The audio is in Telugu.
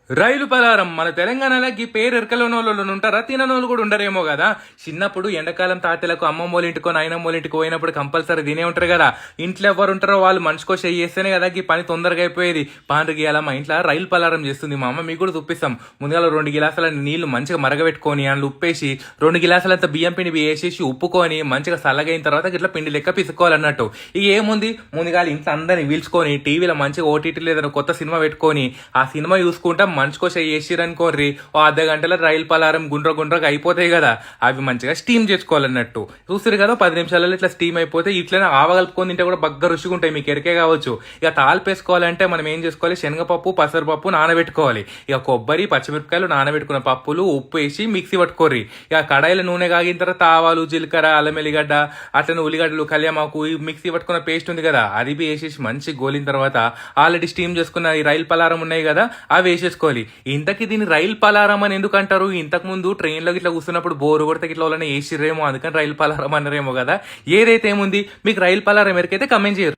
రైలు పలారం మన తెలంగాణలో ఈ పేరు ఎరకలోని వాళ్ళు ఉంటారా, తిననోళ్ళు కూడా ఉండరేమో కదా. చిన్నప్పుడు ఎండాకాలం తాతలకు అమ్మమ్మ వాళ్ళ ఇంటికో నాయనమ్మ వాళ్ళ ఇంటికి పోయినప్పుడు కంపల్సరీ తినే ఉంటారు కదా. ఇంట్లో ఎవరు ఉంటారో వాళ్ళు మనిషికో చెయ్యి చేస్తేనే కదా ఈ పని తొందరగా అయిపోయేది. పాండ్రు గీయాల మా ఇంట్లో రైలు పలారం చేస్తుంది మా అమ్మ, మీకు కూడా చూపిస్తాం. ముందుగా 2 గిలాసుల నీళ్లు మంచిగా మరగబెట్టుకొని అందులో ఉప్పేసి 2 గిలాసులంత బియ్యం పిండి వేసేసి ఉప్పుకొని మంచిగా చల్లగైన తర్వాత ఇట్లా పిండి లెక్క పిసుకోవాలన్నట్టు. ఇక ఏముంది, ముందుగా ఇంట్లో అందరిని పీల్చుకొని టీవీలో మంచిగా ఓటీటీ లేదా కొత్త సినిమా పెట్టుకొని ఆ సినిమా చూసుకుంటా మంచుకోస వేసిరనుకోర్రి ఓ అర్ధ గంటల రైలు పలారం గుండ్రగా అయిపోతాయి కదా. అవి మంచిగా స్టీమ్ చేసుకోవాలన్నట్టు. చూసారు కదా, 10 నిమిషాలలో ఇట్లా స్టీమ్ అయిపోతే ఇట్లనే ఆవగలుపుకొని తింటే కూడా బగ్గ రుచిగా ఉంటాయి, మీకు ఎరికే కావచ్చు. ఇక తాలిపేసుకోవాలంటే మనం ఏం చేసుకోవాలి, శనగపప్పు పెసరపప్పు నానబెట్టుకోవాలి. ఇక కొబ్బరి పచ్చిమిరపకాయలు నానబెట్టుకున్న పప్పులు ఉప్పు వేసి మిక్సీ పట్టుకోర్రి. ఇక కడాయిలో నూనె కాగిన తర్వాత ఆవాలు జీలకర్ర అల్లం ఎల్లిగడ్డ అట్లనే ఉల్లిగడ్డలు కళ్యామాకు మిక్సీ పట్టుకున్న పేస్ట్ ఉంది కదా అది వేసేసి మంచి గోలిన తర్వాత ఆల్రెడీ స్టీమ్ చేసుకున్న ఈ రైలు పలారం ఉన్నాయి కదా అవి వేసేసుకోవాలి. ఇంతకీ దీన్ని రైలు పలారం అని ఎందుకు అంటారు? ఇంతకు ముందు ట్రైన్ లో ఇట్లా కూర్చున్నప్పుడు బోరు కొడితే ఇట్లా వాళ్ళని వేసిర్రేమో, అందుకని రైలు పలారం అన్నారేమో కదా. ఏదైతే ఏముంది, మీకు రైలు పలారం ఎరికైతే కమెంట్ చేయరు.